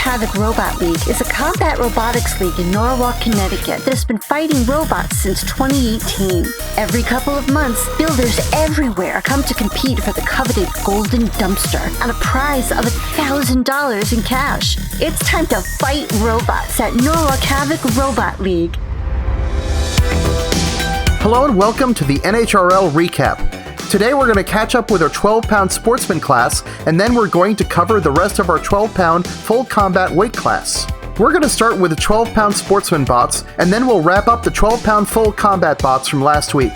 Havoc Robot League is a combat robotics league in Norwalk, Connecticut that has been fighting robots since 2018. Every couple of months, builders everywhere come to compete for the coveted golden dumpster and a prize of $1,000 in cash. It's time to fight robots at Norwalk Havoc Robot League. Hello and welcome to the NHRL recap. Today we're going to catch up with our 12-pound Sportsman class, and then we're going to cover the rest of our 12-pound full combat weight class. We're going to start with the 12-pound Sportsman bots, and then we'll wrap up the 12-pound full combat bots from last week.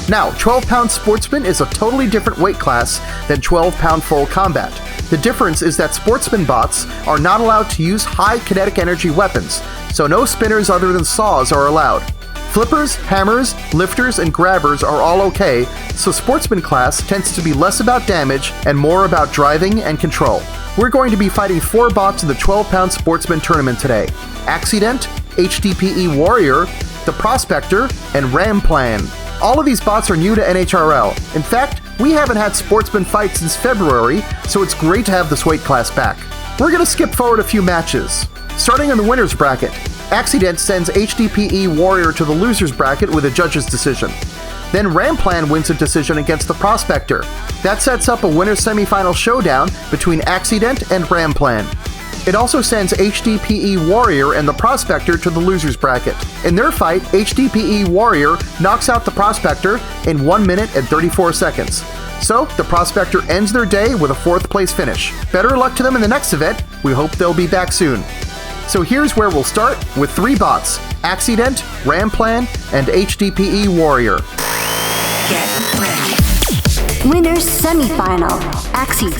Now, 12-pound Sportsman is a totally different weight class than 12-pound full combat. The difference is that Sportsman bots are not allowed to use high kinetic energy weapons, so no spinners other than saws are allowed. Flippers, hammers, lifters, and grabbers are all okay, so Sportsman class tends to be less about damage and more about driving and control. We're going to be fighting 4 bots in the 12-pound Sportsman tournament today: Dent, HDPE Warrior, the Prospector, and Plan. All of these bots are new to NHRL. In fact, we haven't had Sportsman Fight since February, so it's great to have this weight class back. We're going to skip forward a few matches. Starting in the winner's bracket, Dent sends HDPE Warrior to the loser's bracket with a judge's decision. Then Plan wins a decision against the Prospector. That sets up a winner's semifinal showdown between Dent and Plan. It also sends HDPE Warrior and the Prospector to the loser's bracket. In their fight, HDPE Warrior knocks out the Prospector in 1 minute and 34 seconds. So, the Prospector ends their day with a 4th place finish. Better luck to them in the next event. We hope they'll be back soon. So here's where we'll start with 3 bots: Dent, Plan, and HDPE Warrior. Get ready. Winner's semifinal: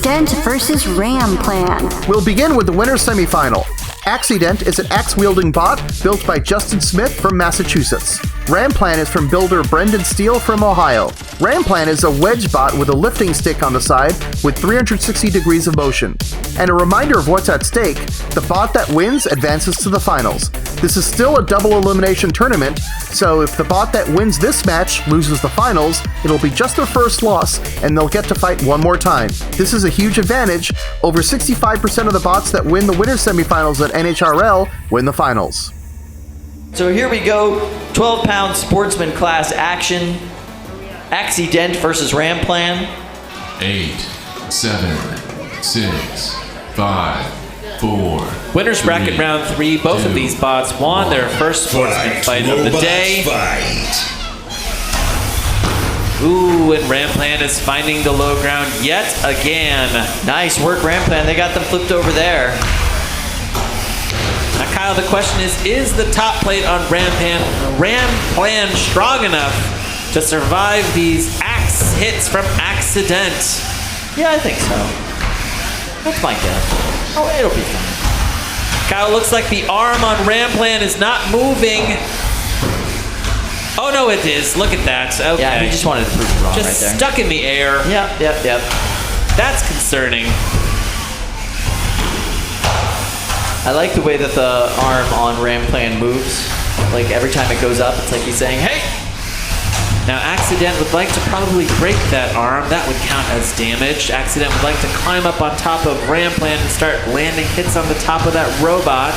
Dent versus Plan. We'll begin with the winner's semifinal. Dent is an axe-wielding bot built by Justin Smith from Massachusetts. Plan is from builder Brendan Steele from Ohio. Plan is a wedge bot with a lifting stick on the side with 360 degrees of motion. And a reminder of what's at stake: the bot that wins advances to the finals. This is still a double elimination tournament, so if the bot that wins this match loses the finals, it'll be just their first loss and they'll get to fight one more time. This is a huge advantage. Over 65% of the bots that win the winner's semifinals at NHRL win the finals. So here we go, 12-pound Sportsman class action. Dent versus Plan. 8, 7, 6, 5, 4. Winner's bracket round 3. Both of these bots won their first Sportsman fight of the day. Ooh, and Plan is finding the low ground yet again. Nice work, Plan. They got them flipped over there. Now, Kyle, the question is the top plate on Plan strong enough to survive these axe hits from Dent? Yeah, I think so. That's my guess. Oh, it'll be fine. Kyle, looks like the arm on Plan is not moving. Oh, no, it is. Look at that. Okay. Yeah, he just wanted to prove it wrong just right there. Stuck in the air. Yep. That's concerning. I like the way that the arm on Plan moves. Like, every time it goes up, it's like he's saying, hey! Now, Dent would like to probably break that arm. That would count as damage. Dent would like to climb up on top of Plan and start landing hits on the top of that robot.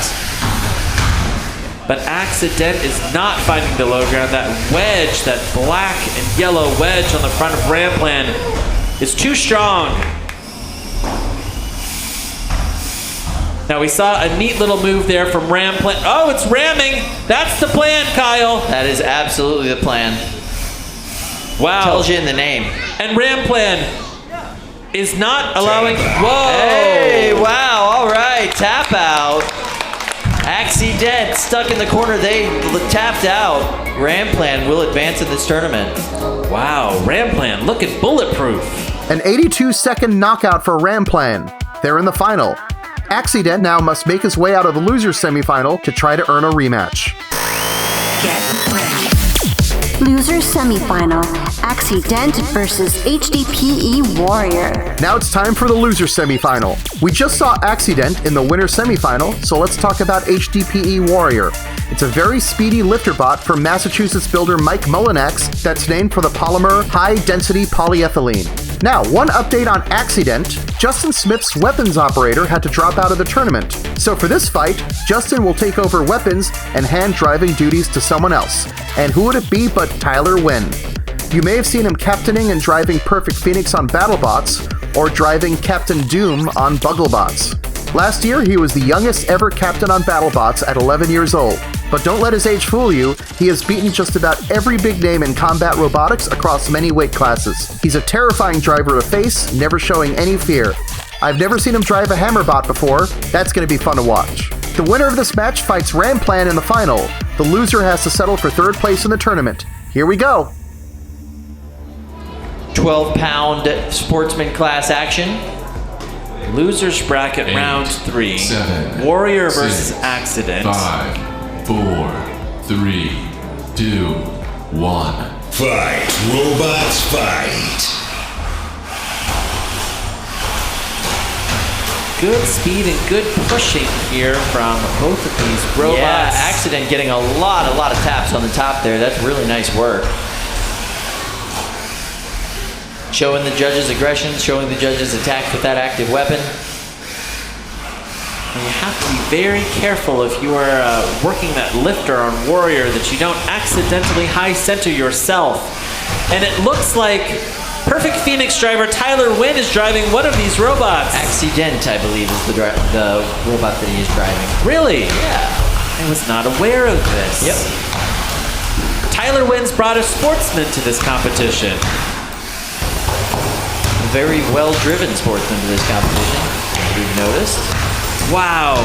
But Dent is not finding the low ground. That wedge, that black and yellow wedge on the front of Plan is too strong. Now, we saw a neat little move there from Plan. Oh, it's ramming. That's the plan, Kyle. That is absolutely the plan. Wow. Tells you in the name. And Plan is not allowing... Whoa. Hey, wow. All right. Tap out. Dent stuck in the corner. They tapped out. Plan will advance in this tournament. Wow. Plan looking bulletproof. An 82-second knockout for Plan. They're in the final. Dent now must make his way out of the loser's semifinal to try to earn a rematch. Get ready. Loser's semifinal: Dent versus HDPE Warrior. Now it's time for the loser semifinal. We just saw Dent in the winner semifinal, so let's talk about HDPE Warrior. It's a very speedy lifter bot from Massachusetts builder Mike Mullinax that's named for the polymer high-density polyethylene. Now, one update on Dent. Justin Smith's weapons operator had to drop out of the tournament. So for this fight, Justin will take over weapons and hand-driving duties to someone else. And who would it be but Tyler Wynn? You may have seen him captaining and driving Perfect Phoenix on BattleBots, or driving Captain Doom on BuggleBots. Last year, he was the youngest ever captain on BattleBots at 11 years old. But don't let his age fool you, he has beaten just about every big name in combat robotics across many weight classes. He's a terrifying driver to face, never showing any fear. I've never seen him drive a Hammerbot before. That's going to be fun to watch. The winner of this match fights Ramplan in the final. The loser has to settle for third place in the tournament. Here we go. 12-pound sportsman class action. Losers bracket 8, round 3. 7, Warrior versus 6, Accident. 5, 4, 3, 2, 1. Fight, robots, fight. Good speed and good pushing here from both of these robots. Yeah, Accident getting a lot of taps on the top there. That's really nice work. Showing the judges' aggression, showing the judges' attacks with that active weapon. And you have to be very careful if you are working that lifter on Warrior that you don't accidentally high center yourself. And it looks like Perfect Phoenix driver Tyler Wynn is driving one of these robots. Dent, I believe, is the robot that he is driving. Really? Yeah. I was not aware of this. Yep. Tyler Wynn's brought a Sportsman to this competition. A very well-driven sportsman to this competition, as we've noticed. Wow.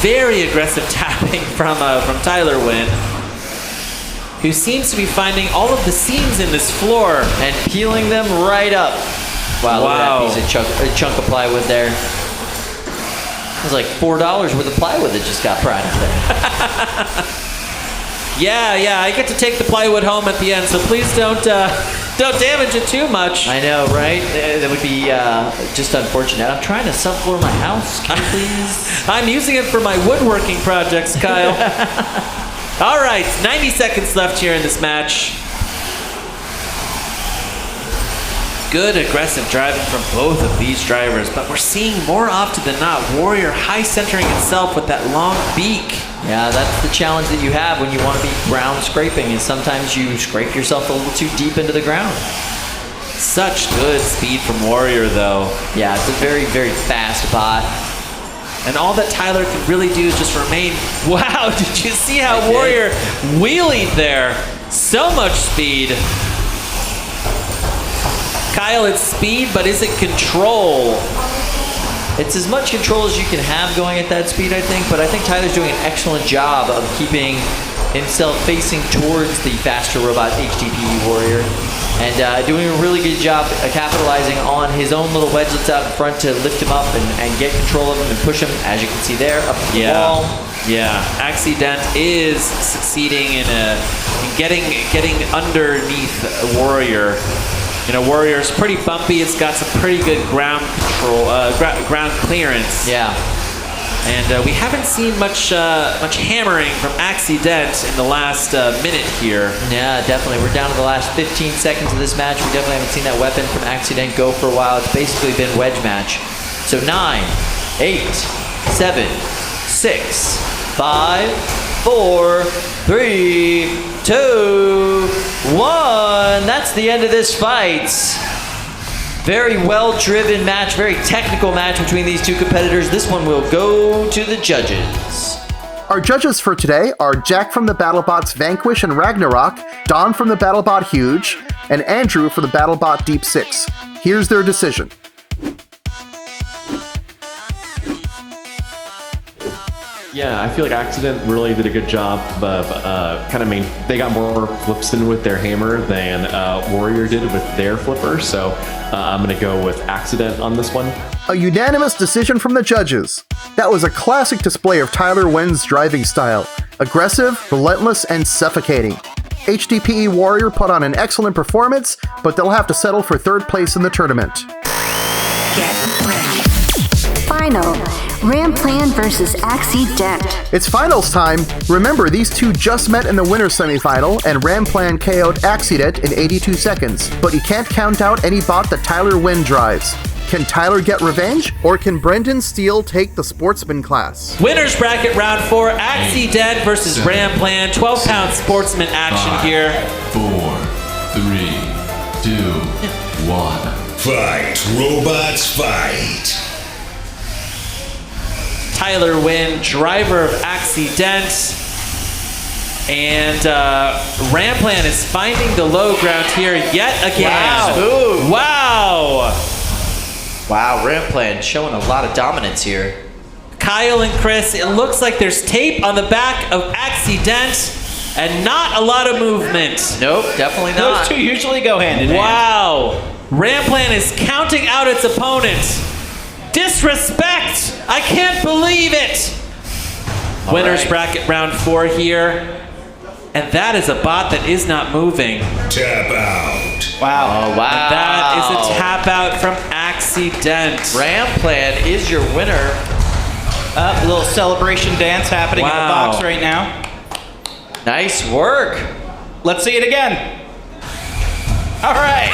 Very aggressive tapping from Tyler Wynn, who seems to be finding all of the seams in this floor And peeling them right up. Wow, look at that piece of chunk of plywood there. It was like $4 worth of plywood that just got pried up there. Yeah, I get to take the plywood home at the end, so please don't damage it too much. I know, right? That would be just unfortunate. I'm trying to subfloor my house. Can you please? I'm using it for my woodworking projects, Kyle. All right, 90 seconds left here in this match. Good aggressive driving from both of these drivers, but we're seeing more often than not Warrior high centering itself with that long beak. Yeah, that's the challenge that you have when you want to be ground scraping, is sometimes you scrape yourself a little too deep into the ground. Such good speed from Warrior, though. Yeah, it's a very, very fast bot. And all that Tyler can really do is just remain. Wow, did you see how I did. Warrior wheelied there? So much speed. Kyle, it's speed, but is it control? It's as much control as you can have going at that speed, I think, but I think Tyler's doing an excellent job of keeping himself facing towards the faster robot HDPE Warrior, and doing a really good job capitalizing on his own little wedgelets out in front to lift him up and get control of him and push him, as you can see there, up the wall. Yeah, Dent is succeeding in getting underneath Warrior. You know, Warrior's pretty bumpy. It's got some pretty good ground control, ground clearance. Yeah. And we haven't seen much hammering from Dent in the last minute here. Yeah, definitely. We're down to the last 15 seconds of this match. We definitely haven't seen that weapon from Dent go for a while. It's basically been wedge match. So 9, 8, 7, 6, 5, 4, 3, 2, 1. That's the end of this fight. Very well-driven match, very technical match between these two competitors. This one will go to the judges. Our judges for today are Jack from the BattleBots Vanquish and Ragnarok, Don from the BattleBot Huge, and Andrew from the BattleBot Deep 6. Here's their decision. Yeah, I feel like Accident really did a good job of they got more flips in with their hammer than Warrior did with their flipper, so I'm going to go with Accident on this one. A unanimous decision from the judges. That was a classic display of Tyler Wynn's driving style. Aggressive, relentless, and suffocating. HDPE Warrior put on an excellent performance, but they'll have to settle for third place in the tournament. Final, Ramplan versus Dent. It's finals time. Remember, these two just met in the winner's semifinal, and Ramplan KO'd Dent in 82 seconds. But you can't count out any bot that Tyler Wynn drives. Can Tyler get revenge, or can Brendan Steele take the Sportsman class? Winners bracket round 4, Dent versus Ramplan. 12-pound Sportsman action here. 4, 3, 2, 1. Fight, robots, fight. Tyler Wynn, driver of Dent. And Ramplan is finding the low ground here yet again. Wow. Wow, Ramplan showing a lot of dominance here. Kyle and Chris, it looks like there's tape on the back of Dent and not a lot of movement. Nope, definitely not. Those two usually go hand in hand. Wow. Ramplan is counting out its opponent. Disrespect! I can't believe it! Winners bracket round 4 here. And that is a bot that is not moving. Tap out. Wow. Oh, wow. And that is a tap out from Dent. Ramplan is your winner. A little celebration dance happening in the box right now. Nice work. Let's see it again. All right.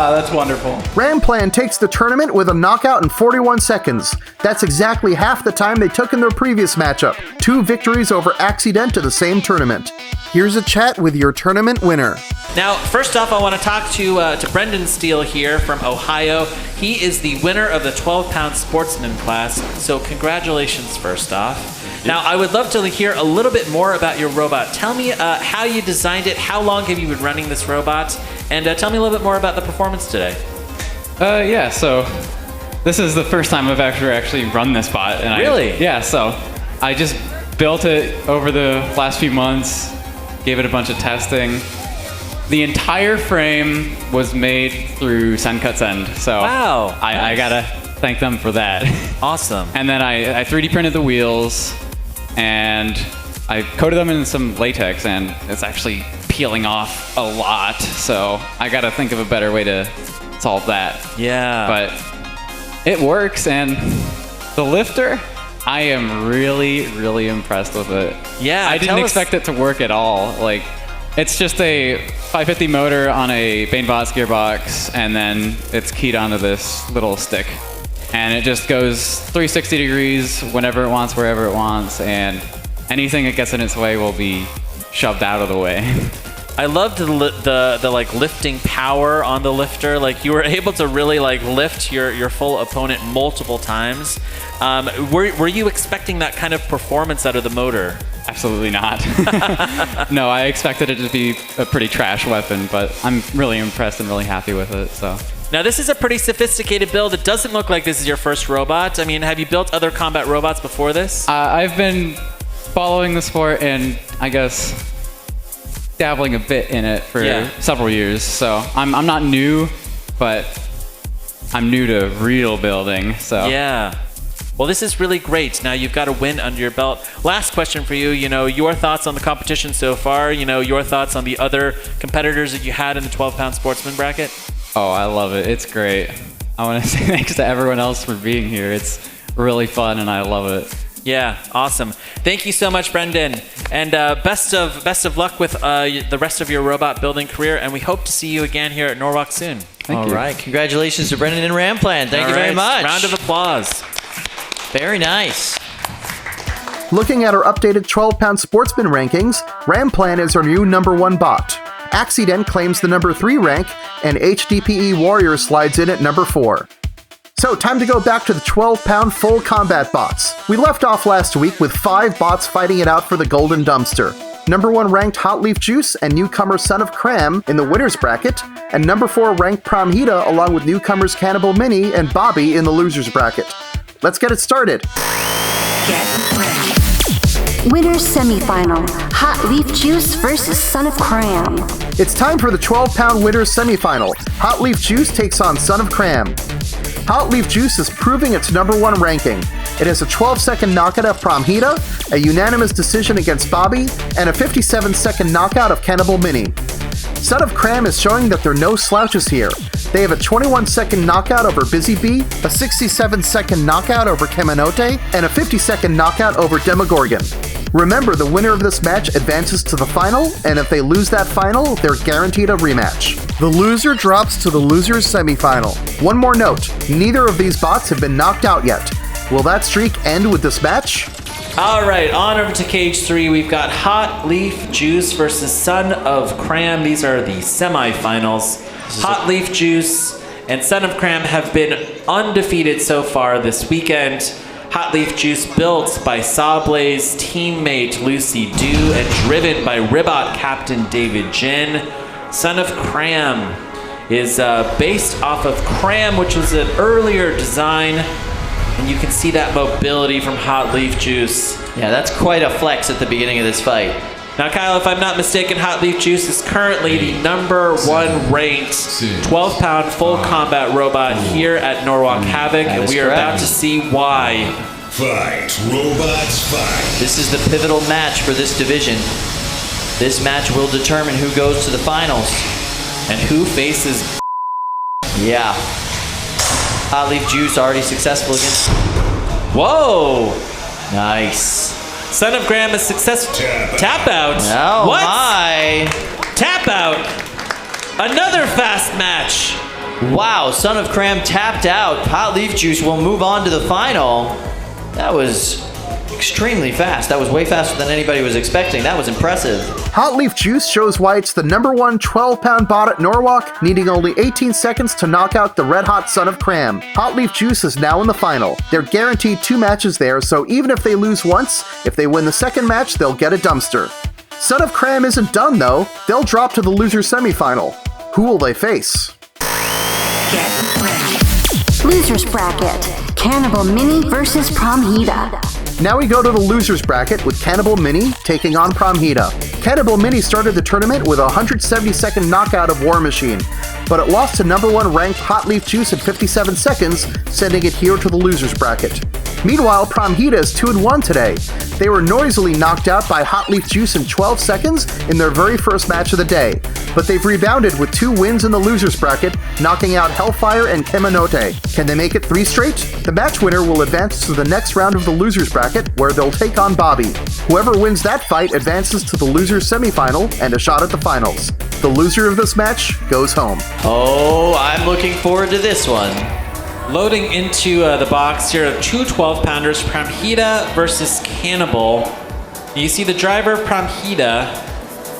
That's wonderful. Ramplan takes the tournament with a knockout in 41 seconds. That's exactly half the time they took in their previous matchup. 2 victories over Dent to the same tournament. Here's a chat with your tournament winner. Now, first off, I want to talk to Brendan Steele here from Ohio. He is the winner of the 12-pound Sportsman class, so congratulations first off. Now, I would love to hear a little bit more about your robot. Tell me how you designed it, how long have you been running this robot, and tell me a little bit more about the performance today. Yeah, so this is the first time I've actually run this bot. And Really? So I just built it over the last few months, gave it a bunch of testing. The entire frame was made through SendCutsEnd, so Wow, I gotta thank them for that. Awesome. And then I 3D printed the wheels, and I coated them in some latex, and it's actually peeling off a lot, so I gotta think of a better way to solve that. Yeah. But it works, and the lifter, I am really, really impressed with it. Yeah, I didn't expect it to work at all. Like, it's just a 550 motor on a Bainbots gearbox, and then it's keyed onto this little stick. And it just goes 360 degrees whenever it wants, wherever it wants, and anything that gets in its way will be shoved out of the way. I loved the like lifting power on the lifter. Like, you were able to really like lift your full opponent multiple times. Were you expecting that kind of performance out of the motor? Absolutely not. No, I expected it to be a pretty trash weapon, but I'm really impressed and really happy with it. So. Now, this is a pretty sophisticated build. It doesn't look like this is your first robot. I mean, have you built other combat robots before this? I've been following the sport and I guess dabbling a bit in it for several years. So I'm not new, but I'm new to real building. So yeah. Well, this is really great. Now you've got a win under your belt. Last question for you. Your thoughts on the competition so far. Your thoughts on the other competitors that you had in the 12-pound Sportsman bracket. Oh, I love it. It's great. I want to say thanks to everyone else for being here. It's really fun and I love it. Yeah, awesome. Thank you so much, Brendan. And best of luck with the rest of your robot building career. And we hope to see you again here at Norwalk soon. All right. Congratulations to Brendan and Ramplan. Thank you very much. Round of applause. Very nice. Looking at our updated 12-pound Sportsman rankings, Ramplan is our new #1 bot. Dent claims the #3 rank, and HDPE Warrior slides in at #4. So, time to go back to the 12-pound full combat bots. We left off last week with 5 bots fighting it out for the golden dumpster. #1 ranked Hot Leaf Juice and newcomer Son of Kram in the winner's bracket, and #4 ranked Pramheda along with newcomers Cannibal Mini and Bobby in the loser's bracket. Let's get it started. Winner's semifinal, Hot Leaf Juice versus Son of Kram. It's time for the 12-pound winner's semifinal. Hot Leaf Juice takes on Son of Kram. Hot Leaf Juice is proving its #1 ranking. It has a 12-second knockout of Pramheda, a unanimous decision against Bobby, and a 57-second knockout of Cannibal Mini. Son of Kram is showing that there are no slouches here. They have a 21-second knockout over Busy Bee, a 67-second knockout over Kemenote, and a 50-second knockout over Demogorgon. Remember, the winner of this match advances to the final, and if they lose that final, they're guaranteed a rematch. The loser drops to the loser's semifinal. One more note, neither of these bots have been knocked out yet. Will that streak end with this match? All right, on over to cage 3. We've got Hot Leaf Juice versus Son of Kram. These are the semifinals. Hot Leaf Juice and Son of Kram have been undefeated so far this weekend. Hot Leaf Juice built by Sawblaze teammate Lucy Dew and driven by Ribot captain David Jin. Son of Kram is based off of Kram, which was an earlier design. And you can see that mobility from Hot Leaf Juice. Yeah, that's quite a flex at the beginning of this fight. Now, Kyle, if I'm not mistaken, Hot Leaf Juice is currently the #1 ranked 12-pound full combat robot here at Norwalk Havoc, and we are about to see why. Fight, robots, fight. This is the pivotal match for this division. This match will determine who goes to the finals And who faces... Yeah. Hot Leaf Juice already successful against... Whoa! Nice. Son of Kram is successful. Tap out. Oh what? My. Tap out. Another fast match. Wow, Son of Kram tapped out. Hot Leaf Juice will move on to the final. That was extremely fast. That was way faster than anybody was expecting. That was impressive. Hot Leaf Juice shows why it's the #1 12-pound bot at Norwalk, needing only 18 seconds to knock out the red-hot Son of Kram. Hot Leaf Juice is now in the final. They're guaranteed 2 matches there, so even if they lose once, if they win the second match, they'll get a dumpster. Son of Kram isn't done, though. They'll drop to the loser semifinal. Who will they face? Losers bracket. Cannibal Mini versus Pramheda. Now we go to the losers bracket with Cannibal Mini taking on Pramheda. Cannibal Mini started the tournament with a 170-second knockout of War Machine, but it lost to #1 ranked Hot Leaf Juice in 57 seconds, sending it here to the losers bracket. Meanwhile, Pramheda is 2-1 today. They were noisily knocked out by Hot Leaf Juice in 12 seconds in their very first match of the day, but they've rebounded with 2 wins in the losers bracket, knocking out Hellfire and Kemenote. Can they make it 3 straight? The match winner will advance to the next round of the losers bracket, where they'll take on Bobby. Whoever wins that fight advances to the losers semifinal and a shot at the finals. The loser of this match goes home. Oh, I'm looking forward to this one. Loading into the box here of 2 12-pounders, Pramheda versus Cannibal. You see the driver of Pramheda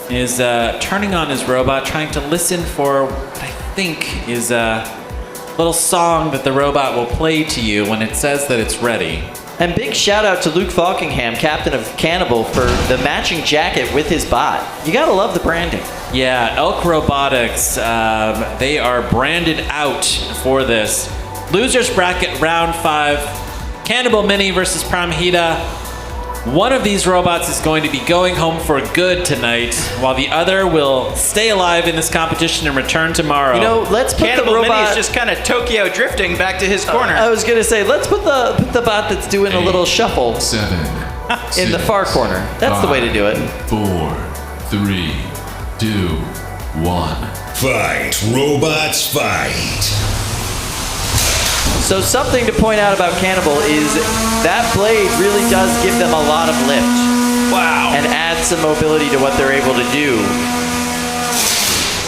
is turning on his robot, trying to listen for what I think is a little song that the robot will play to you when it says that it's ready. And big shout out to Luke Falkingham, captain of Cannibal, for the matching jacket with his bot. You gotta love the branding. Yeah, Elk Robotics, they are branded out for this. Losers bracket round 5, Cannibal Mini versus Pramheda. One of these robots is going to be going home for good tonight, while the other will stay alive in this competition and return tomorrow. You know, let's put Cannibal the robot... Mini is just kind of Tokyo drifting back to his corner. I was gonna say, let's put the bot that's doing a little shuffle 7, in the far corner. That's the way to do it. 4, 3, 2, 1. Fight, robots, fight. So something to point out about Cannibal is that blade really does give them a lot of lift. Wow. And adds some mobility to what they're able to do.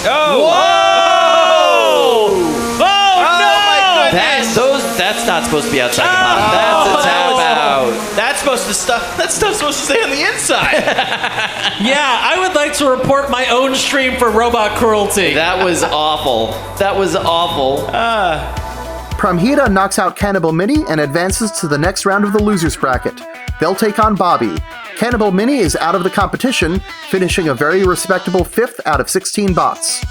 Oh! Whoa! Oh no! That's not supposed to be outside the pot. That's a tap out. That stuff's supposed to stay on the inside. Yeah, I would like to report my own stream for robot cruelty. That was awful. That was awful. Pramheda knocks out Cannibal Mini and advances to the next round of the losers bracket. They'll take on Bobby. Cannibal Mini is out of the competition, finishing a very respectable 5th out of 16 bots.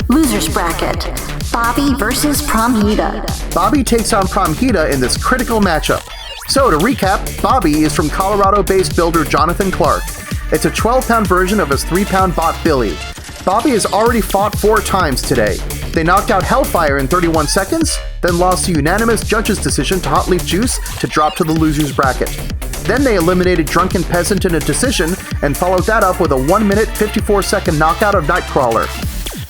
Losers bracket. Bobby versus Pramheda. Bobby takes on Pramheda in this critical matchup. So to recap, Bobby is from Colorado-based builder Jonathan Clark. It's a 12-pound version of his 3-pound bot Billy. Bobby has already fought 4 times today. They knocked out Hellfire in 31 seconds, then lost a unanimous judge's decision to Hot Leaf Juice to drop to the loser's bracket. Then they eliminated Drunken Peasant in a decision and followed that up with a 1 minute 54 second knockout of Nightcrawler.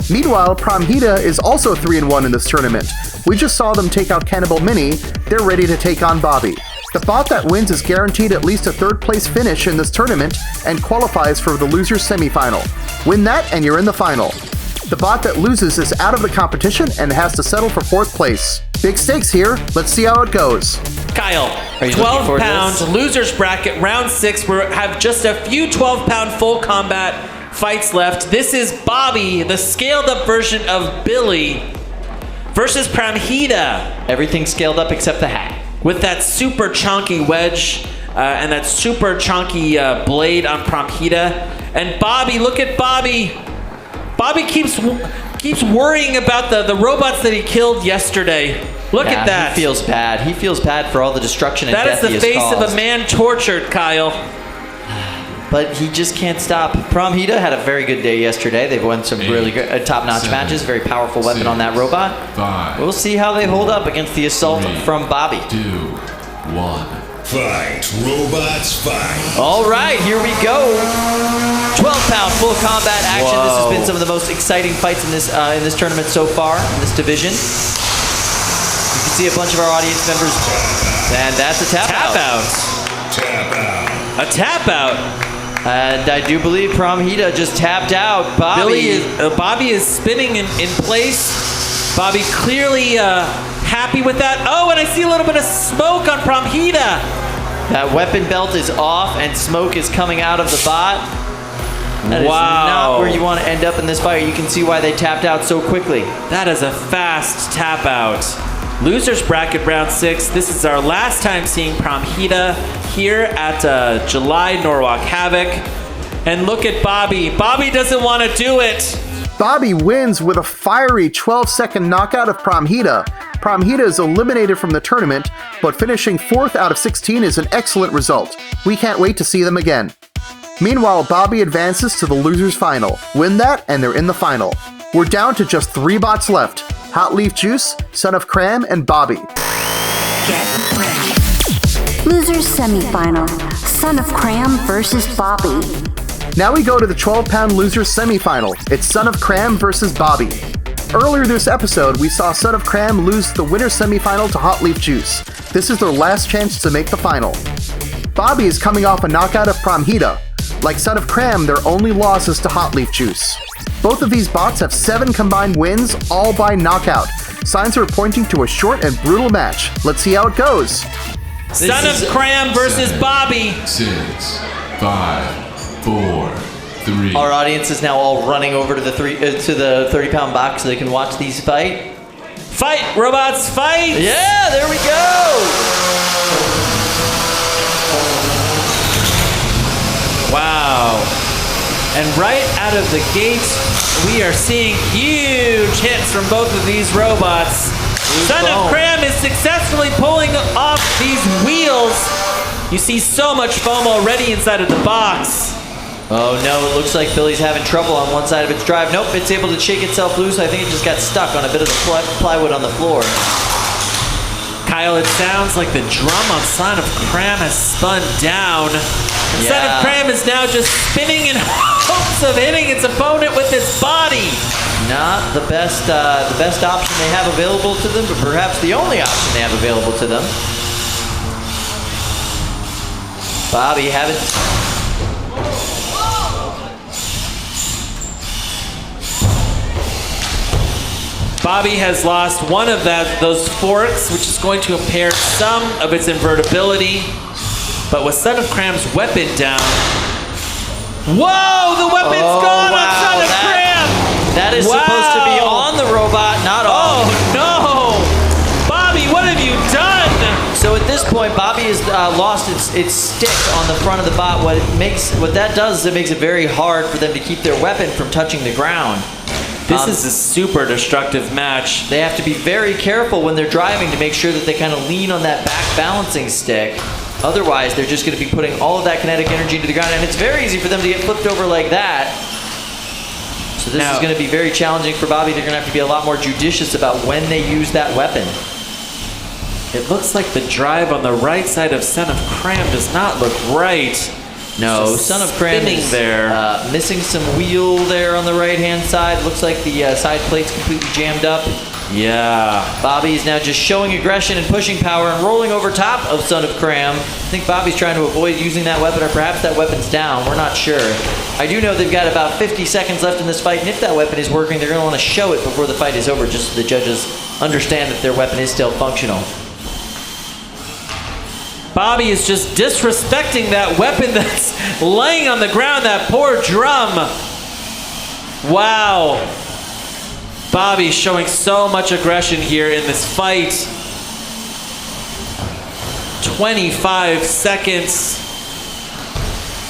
Meanwhile, Pramheda is also 3-1 in this tournament. We just saw them take out Cannibal Mini. They're ready to take on Bobby. The bot that wins is guaranteed at least a 3rd place finish in this tournament and qualifies for the loser's semifinal. Win that and you're in the final. The bot that loses is out of the competition and has to settle for 4th place. Big stakes here. Let's see how it goes. Kyle, Are you looking 12 forward to pound this? losers bracket, round 6. We have just a few 12-pound full combat fights left. This is Bobby, the scaled up version of Billy, versus Pramheda. Everything scaled up except the hat. With that super chunky wedge and that super chunky blade on Pramheda. And Bobby, look at Bobby. Bobby keeps worrying about the robots that he killed yesterday. Look at that. He feels bad. He feels bad for all the destruction and death That he is has the face caused. of a man tortured, Kyle. But he just can't stop. Pramheda had a very good day yesterday. They've won some really good, top-notch 7, matches. Very powerful weapon 6, on that robot. 5, We'll see how they hold up against the assault 3, from Bobby. 2, 1. Fight, robots, fight. All right, here we go. 12-pound full combat action. This has been some of the most exciting fights in this tournament so far, in this division. You can see a bunch of our audience members. And that's a tap out. Tap out. A tap out. And I do believe Pramheda just tapped out Bobby. Bobby is spinning in place. Bobby clearly happy with that. Oh, and I see a little bit of smoke on Pramheda. That weapon belt is off and smoke is coming out of the bot. That is not where you want to end up in this fight. You can see why they tapped out so quickly. That is a fast tap out. Losers bracket round 6. This is our last time seeing Pramheda here at July Norwalk Havoc. And look at Bobby. Bobby doesn't want to do it. Bobby wins with a fiery 12-second knockout of Pramheda. Pramheda is eliminated from the tournament, but finishing 4th out of 16 is an excellent result. We can't wait to see them again. Meanwhile, Bobby advances to the loser's final. Win that, and they're in the final. We're down to just 3 bots left. Hot Leaf Juice, Son of Kram, and Bobby. Losers semifinal. Son of Kram versus Bobby. Now we go to the 12-pound losers semifinal. It's Son of Kram versus Bobby. Earlier this episode, we saw Son of Kram lose the winner's semifinal to Hot Leaf Juice. This is their last chance to make the final. Bobby is coming off a knockout of Pramheda. Like Son of Kram, their only loss is to Hot Leaf Juice. Both of these bots have 7 combined wins, all by knockout. Signs are pointing to a short and brutal match. Let's see how it goes. Son of Kram versus 7, Bobby. 6, 5, 4, 3. Our audience is now all running over to the 30-pound box so they can watch these fight. Fight, robots, fight! Yeah, there we go. Wow. And right out of the gate, we are seeing huge hits from both of these robots. Son of Kram is successfully pulling off these wheels. You see so much foam already inside of the box. Oh no, it looks like Billy's having trouble on one side of its drive. Nope, it's able to shake itself loose. I think it just got stuck on a bit of the plywood on the floor. Kyle, it sounds like the drum on Son of Kram has spun down. And Son of Kram is now just spinning in hopes of hitting its opponent with its body. Not the best option they have available to them, but perhaps the only option they have available to them. Bobby having... Bobby has lost one of those forks, which is going to impair some of its invertibility. But with Son of Kram's weapon down... Whoa! The weapon's gone on Son of Kram! That is supposed to be on the robot, not off. Oh, no! Bobby, what have you done? So at this point, Bobby has lost its stick on the front of the bot. What that does is it makes it very hard for them to keep their weapon from touching the ground. This is a super destructive match. They have to be very careful when they're driving to make sure that they kind of lean on that back balancing stick. Otherwise, they're just going to be putting all of that kinetic energy to the ground, and it's very easy for them to get flipped over like that. So So this is going to be very challenging for Bobby. They're going to have to be a lot more judicious about when they use that weapon. It looks like the drive on the right side of Son of Kram does not look right. No, Son of Kram is missing some wheel there on the right-hand side. Looks like the side plate's completely jammed up. Yeah. Bobby's now just showing aggression and pushing power and rolling over top of Son of Kram. I think Bobby's trying to avoid using that weapon, or perhaps that weapon's down. We're not sure. I do know they've got about 50 seconds left in this fight, and if that weapon is working, they're going to want to show it before the fight is over, just so the judges understand that their weapon is still functional. Bobby is just disrespecting that weapon that's laying on the ground, that poor drum. Wow. Bobby showing so much aggression here in this fight. 25 seconds.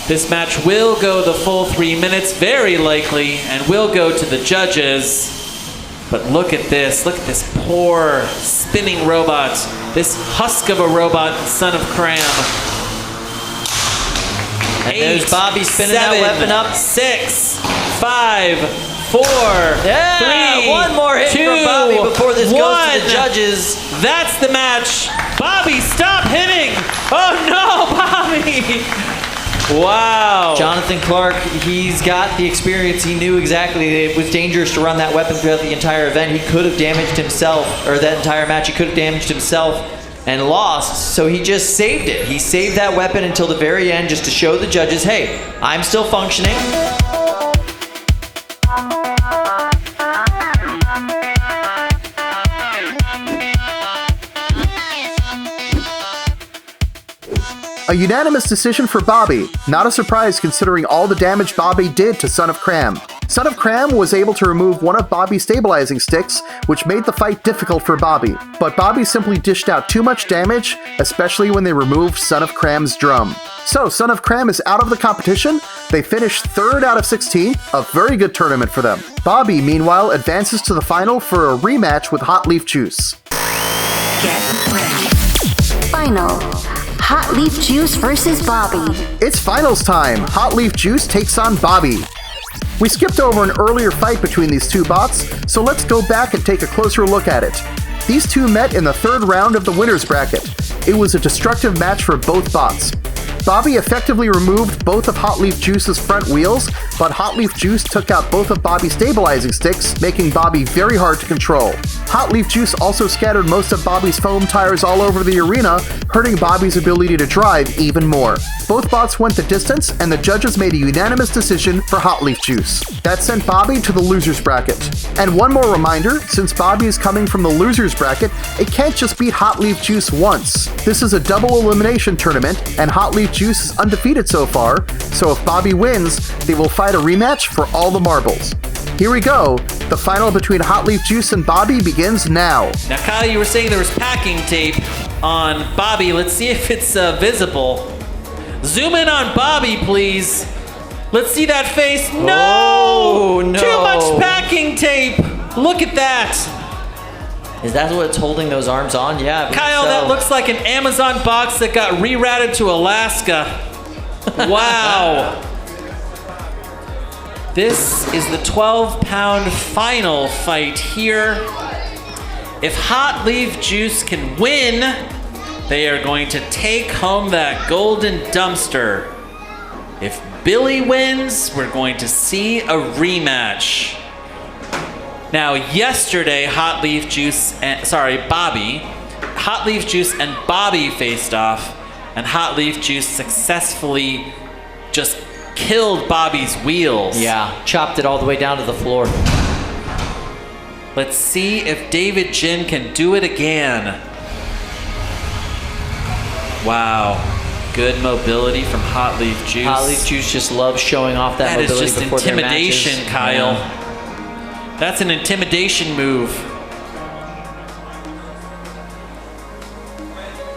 This match will go the full 3 minutes, very likely, and will go to the judges. But look at this poor spinning robot, this husk of a robot, Son of Kram. And there's Bobby spinning that weapon up. 6, 5, 4, 3, one more hit from Bobby before this goes to the judges. That's the match. Bobby, stop hitting. Oh no, Bobby. Wow. Jonathan Clark, he's got the experience. He knew exactly it was dangerous to run that weapon throughout the entire event. He could have damaged himself, or that entire match, he could have damaged himself and lost. So he just saved it. He saved that weapon until the very end just to show the judges, hey, I'm still functioning. A unanimous decision for Bobby. Not a surprise considering all the damage Bobby did to Son of Kram. Son of Kram was able to remove one of Bobby's stabilizing sticks, which made the fight difficult for Bobby. But Bobby simply dished out too much damage, especially when they removed Son of Kram's drum. So Son of Kram is out of the competition. They finished 3rd out of 16, a very good tournament for them. Bobby, meanwhile, advances to the final for a rematch with Hot Leaf Juice. Get ready. Final. Hot Leaf Juice versus Bobby. It's finals time. Hot Leaf Juice takes on Bobby. We skipped over an earlier fight between these two bots, so let's go back and take a closer look at it. These two met in the 3rd round of the winner's bracket. It was a destructive match for both bots. Bobby effectively removed both of Hot Leaf Juice's front wheels, but Hot Leaf Juice took out both of Bobby's stabilizing sticks, making Bobby very hard to control. Hot Leaf Juice also scattered most of Bobby's foam tires all over the arena, hurting Bobby's ability to drive even more. Both bots went the distance, and the judges made a unanimous decision for Hot Leaf Juice. That sent Bobby to the loser's bracket. And one more reminder, since Bobby is coming from the loser's bracket, it can't just beat Hot Leaf Juice once. This is a double elimination tournament, and Hot Leaf Juice is undefeated so far, so if Bobby wins, they will fight a rematch for all the marbles. Here we go. The final between Hot Leaf Juice and Bobby begins now. Now, Kyle, you were saying there was packing tape on Bobby. Let's see if it's visible. Zoom in on Bobby, please. Let's see that face. No! Oh, no. Too much packing tape. Look at that. Is that what's holding those arms on? Yeah. Kyle, that looks like an Amazon box that got rerouted to Alaska. Wow. This is the 12-pound final fight here. If Hot Leaf Juice can win, they are going to take home that golden dumpster. If Billy wins, we're going to see a rematch. Now, yesterday, Hot Leaf Juice and Bobby faced off, and Hot Leaf Juice successfully just killed Bobby's wheels. Yeah, chopped it all the way down to the floor. Let's see if David Jin can do it again. Wow. Good mobility from Hot Leaf Juice. Hot Leaf Juice just loves showing off that mobility is just before their matches. intimidation, Kyle. Yeah. That's an intimidation move.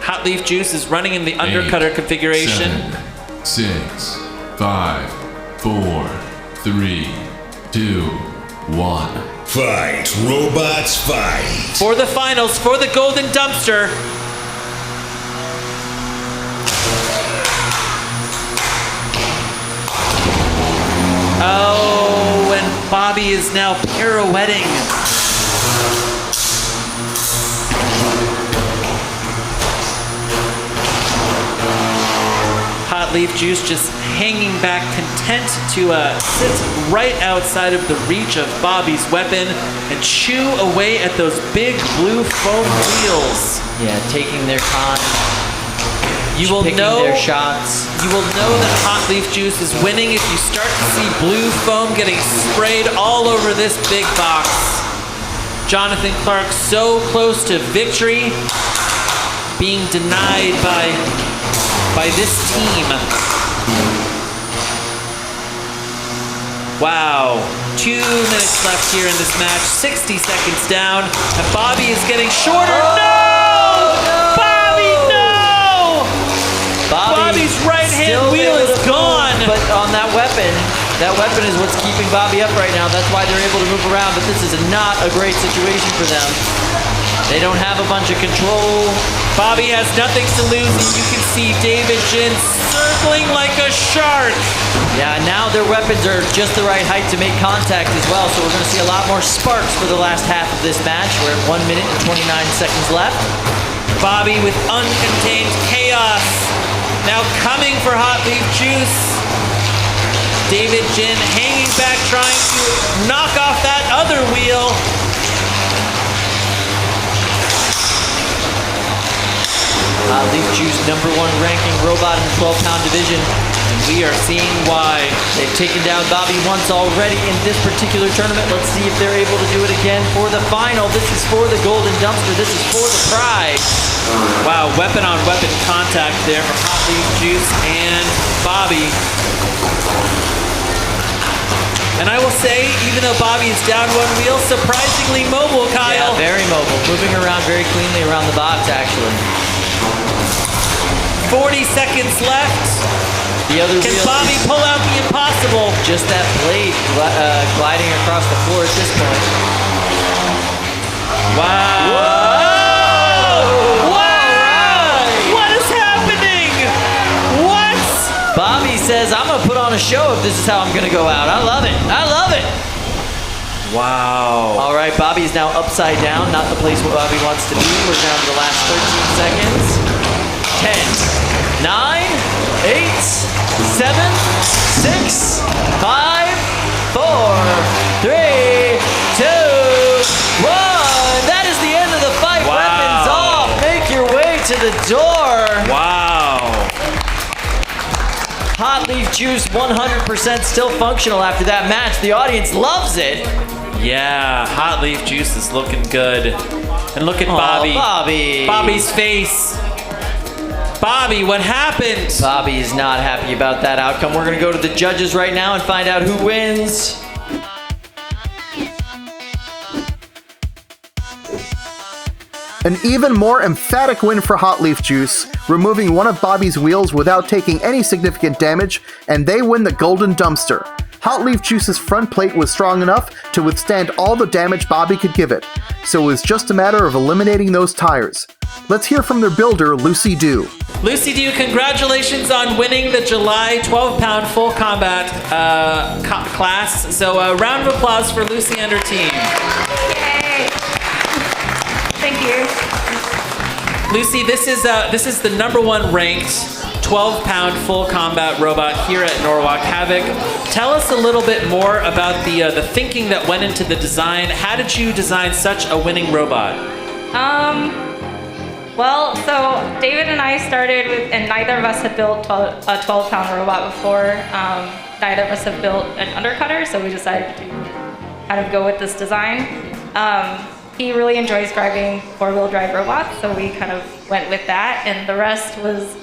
Hot Leaf Juice is running in the undercutter configuration. 7, 6, 5, 4, 3, 2, 1. Fight, robots, fight. For the finals, for the golden dumpster. Oh, and Bobby is now pirouetting. Hot Leaf Juice just hanging back, content to sit right outside of the reach of Bobby's weapon and chew away at those big blue foam wheels. Yeah, taking their time. You will know their shots. You will know that Hot Leaf Juice is winning if you start to see blue foam getting sprayed all over this big box. Jonathan Clark so close to victory, being denied by this team. Wow. 2 minutes left here in this match. 60 seconds down. And Bobby is getting shorter. No! Bobby, no! Bobby's right-hand wheel is gone. But on that weapon is what's keeping Bobby up right now. That's why they're able to move around. But this is not a great situation for them. They don't have a bunch of control. Bobby has nothing to lose, and you can see David Jin circling like a shark. Yeah, now their weapons are just the right height to make contact as well, so we're going to see a lot more sparks for the last half of this match. We're at 1 minute and 29 seconds left. Bobby with uncontained chaos. Now coming for Hot Leaf Juice. David Jin hanging back, trying to knock off that other wheel. Leaf Juice, #1 ranking robot in the 12-pound division. And we are seeing why. They've taken down Bobby once already in this particular tournament. Let's see if they're able to do it again for the final. This is for the golden dumpster. This is for the prize. Wow, weapon-on-weapon contact there from Hot Leaf Juice and Bobby. And I will say, even though Bobby is down one wheel, surprisingly mobile, Kyle. Yeah, very mobile. Moving around very cleanly around the box, actually. 40 seconds left. The other Can wheel Bobby pull out the impossible? Just that blade gliding across the floor at this point. Wow. Whoa! Wow! What is happening? What? Bobby says, I'm going to put on a show if this is how I'm going to go out. I love it. I love it. Wow. All right, Bobby is now upside down, not the place where Bobby wants to be. We're down to the last 13 seconds. 10, 9, 8, 7, 6, 5, 4, 3, 2, 1. That is the end of the fight. Wow. Weapons off. Make your way to the door. Wow. Hot Leaf Juice 100% still functional after that match. The audience loves it. Yeah, Hot Leaf Juice is looking good. And look at Bobby. Bobby. Bobby's face. Bobby, what happened? Bobby is not happy about that outcome. We're going to go to the judges right now and find out who wins. An even more emphatic win for Hot Leaf Juice, removing one of Bobby's wheels without taking any significant damage, and they win the golden dumpster. Hot Leaf Juice's front plate was strong enough to withstand all the damage Bobby could give it, so it was just a matter of eliminating those tires. Let's hear from their builder, Lucy Dew. Lucy Dew, congratulations on winning the July 12-pound full combat class. So a round of applause for Lucy and her team. Yay! Thank you. Lucy, this is the #1 ranked 12-pound full combat robot here at Norwalk Havoc. Tell us a little bit more about the thinking that went into the design. How did you design such a winning robot? Well, so David and I started with, and neither of us had built a 12-pound robot before. Neither of us have built an undercutter, so we decided to kind of go with this design. He really enjoys driving four-wheel drive robots, so we kind of went with that, and the rest was,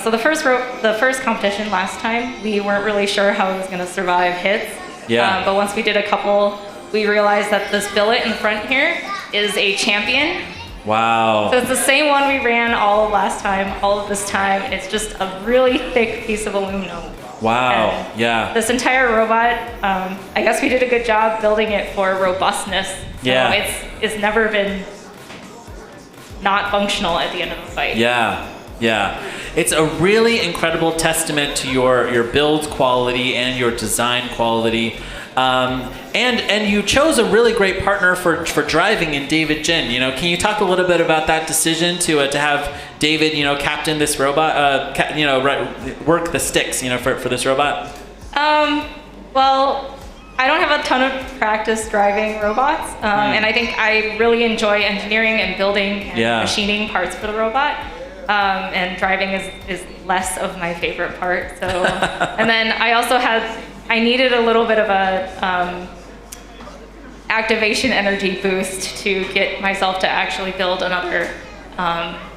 so the first competition last time, we weren't really sure how it was gonna survive hits. Yeah. But once we did a couple, we realized that this billet in the front here is a champion. Wow. So it's the same one we ran all of last time, all of this time, and it's just a really thick piece of aluminum. Wow, And yeah. This entire robot, I guess we did a good job building it for robustness. So Yeah. it's never been not functional at the end of the fight. Yeah, yeah. It's a really incredible testament to your build quality and your design quality. And you chose a really great partner for driving in David Jin. Can you talk a little bit about that decision to have David, captain this robot, work the sticks, for this robot? Well, I don't have a ton of practice driving robots, and I think I really enjoy engineering and building and machining parts for the robot. And driving is less of my favorite part. So, and then I needed a little bit of a activation energy boost to get myself to actually build another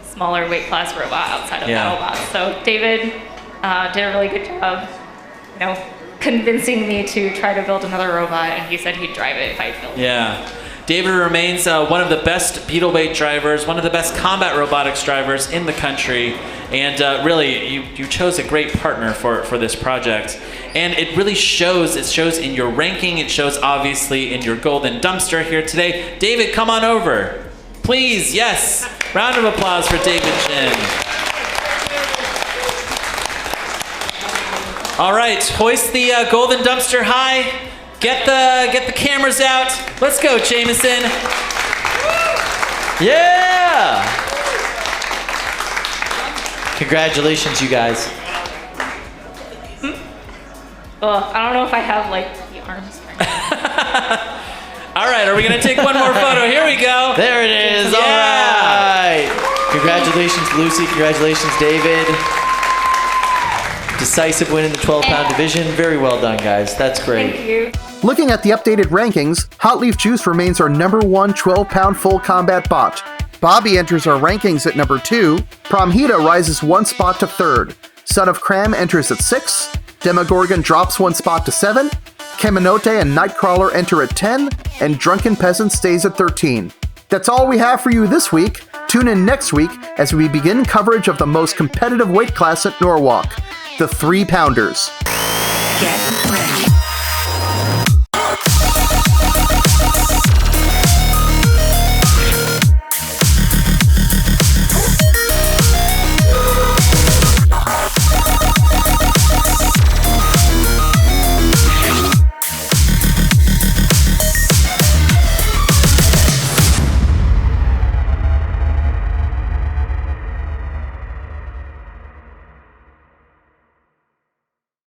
smaller weight class robot outside of BattleBots. So David did a really good job, convincing me to try to build another robot, and he said he'd drive it if I built it. Yeah. David remains one of the best beetle weight drivers, one of the best combat robotics drivers in the country, and really, you chose a great partner for this project. And it really shows. It shows in your ranking. It shows obviously in your golden dumpster here today. David, come on over, please. Yes, round of applause for David Jin. All right, hoist the golden dumpster high. Get the cameras out. Let's go, Jameson. Yeah! Congratulations, you guys. Well, I don't know if I have the arms. All right, are we gonna take one more photo? Here we go. There it is. Yeah. All right. Congratulations, Lucy. Congratulations, David. Decisive win in the 12-pound division. Very well done, guys. That's great. Thank you. Looking at the updated rankings, Hot Leaf Juice remains our number 1 12-pound full combat bot. Bobby enters our rankings at number 2. Pramheda rises 1 spot to 3rd. Son of Kram enters at 6. Demogorgon drops 1 spot to 7. Kaminote and Nightcrawler enter at 10. And Drunken Peasant stays at 13. That's all we have for you this week. Tune in next week as we begin coverage of the most competitive weight class at Norwalk, the 3-pounders. Get ready.